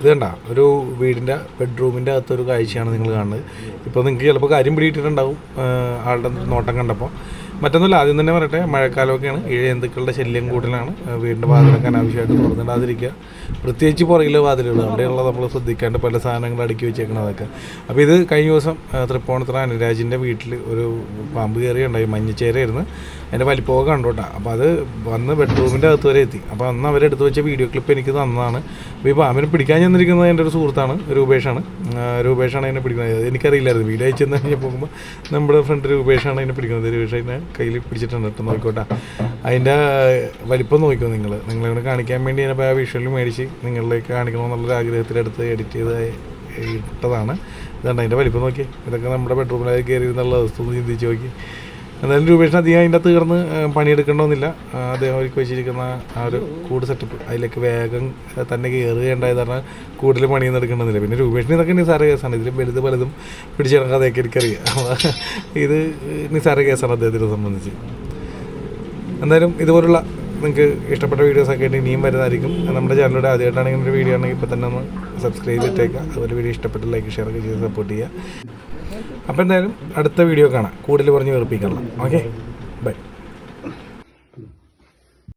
ഇത് കണ്ട ഒരു വീടിൻ്റെ ബെഡ്റൂമിൻ്റെ അകത്തൊരു കാഴ്ചയാണ് നിങ്ങൾ കാണുന്നത്. ഇപ്പോൾ നിങ്ങൾക്ക് ചിലപ്പോൾ കാര്യം പിടിയിട്ടിട്ടുണ്ടാവും ആളുടെ നോട്ടം കണ്ടപ്പോൾ. മറ്റൊന്നുമില്ല, ആദ്യം തന്നെ പറയട്ടെ, മഴക്കാലമൊക്കെയാണ്, ഇഴജന്തുക്കളുടെ ശല്യം കൂടുതലാണ്. വീടിൻ്റെ വാതിലൊക്കെ അനാവശ്യമായിട്ട് തുറന്നിടാതിരിക്കുക. പ്രത്യേകിച്ച് പുറകിലെ വാതിലുകൾ അവിടെയുള്ള നമ്മൾ ശ്രദ്ധിക്കാണ്ട് പല സാധനങ്ങൾ അടുക്കി വെച്ചേക്കണതൊക്കെ. അപ്പോൾ ഇത് കഴിഞ്ഞ ദിവസം തൃപ്പൂണിത്തുറ അനുരാജിൻ്റെ വീട്ടിൽ ഒരു പാമ്പ് കയറിയുണ്ടായി. മഞ്ഞച്ചേരായിരുന്നു, അതിൻ്റെ വലിപ്പമൊക്കെ കണ്ടോട്ടാ. അപ്പോൾ അത് വന്ന് ബെഡ്റൂമിൻ്റെ അകത്ത് വരെ എത്തി. അപ്പോൾ അന്ന് അവരെടുത്ത് വെച്ച വീഡിയോ ക്ലിപ്പ് എനിക്ക് തന്നതാണ്. അപ്പോൾ ഈ പാമ്പിനെ പിടിക്കാൻ ചെന്നിരിക്കുന്നത് എൻ്റെ ഒരു സുഹൃത്താണ്, രൂപേഷാണ് അതിനെ പിടിക്കുന്നത്. എനിക്കറിയില്ലായിരുന്നു. വീഡിയോ അയച്ചെന്ന് കഴിഞ്ഞ് പോകുമ്പോൾ നമ്മുടെ ഫ്രണ്ട് രൂപേഷാണ് അതിനെ പിടിക്കുന്നത്. രൂപേഷ് അതിനെ കയ്യിൽ പിടിച്ചിട്ടുണ്ട് കേട്ടോ, നോക്കിക്കോട്ടെ. അതിൻ്റെ വലിപ്പം നോക്കിക്കോ നിങ്ങളിവിടെ കാണിക്കാൻ വേണ്ടി ഞാനിപ്പോൾ ആ വിഷ്വലിൽ മേടിച്ച് നിങ്ങളിലേക്ക് കാണിക്കണമെന്നുള്ളൊരു ആഗ്രഹത്തിലെടുത്ത് എഡിറ്റ് ചെയ്ത് ഇട്ടതാണ്. ഇതാണ് അതിൻ്റെ വലിപ്പം നോക്കി. ഇതൊക്കെ നമ്മുടെ ബെഡ്റൂമിലേക്ക് കയറി എന്നുള്ള അവസ്ഥ ഒന്ന് ചിന്തിച്ച് നോക്കി. എന്തായാലും രൂപേഷിന് അധികം അതിൻ്റെ അകത്ത് കയറുന്ന് പണിയെടുക്കേണ്ടതൊന്നുമില്ല. അദ്ദേഹം ഒരുക്കി വെച്ചിരിക്കുന്ന ആ ഒരു കൂട് സെറ്റപ്പ് അതിലേക്ക് വേഗം തന്നെ കയറുകയുണ്ടായത് പറഞ്ഞാൽ കൂടുതൽ പണിയൊന്നും എടുക്കേണ്ടതില്ല. പിന്നെ രൂപേഷിന് ഇതൊക്കെ നിസ്സാര കേസാണ്. ഇതിലും വലുത് പലതും പിടിച്ചു കിടക്കാതെയൊക്കെ എനിക്കറിയാം. ഇത് നിസ്സാര കേസാണ് അദ്ദേഹത്തിനെ സംബന്ധിച്ച്. എന്തായാലും ഇതുപോലുള്ള നിങ്ങൾക്ക് ഇഷ്ടപ്പെട്ട വീഡിയോസൊക്കെ ആയിട്ട് ഇനിയും വരുന്നതായിരിക്കും. നമ്മുടെ ചാനലിലൂടെ ആദ്യമായിട്ടാണെങ്കിൽ ഒരു വീഡിയോ ആണെങ്കിൽ ഇപ്പോൾ തന്നെ ഒന്ന് സബ്സ്ക്രൈബ് ചെയ്തേക്കുക. അതുപോലെ വീഡിയോ ഇഷ്ടപ്പെട്ട ലൈക്ക് ഷെയർ ഒക്കെ ചെയ്ത് സപ്പോർട്ട് ചെയ്യുക. അപ്പോൾ എന്തായാലും അടുത്ത വീഡിയോ കാണാം. കൂടുതൽ പറഞ്ഞ് വെറുപ്പിക്കണം. Okay, by.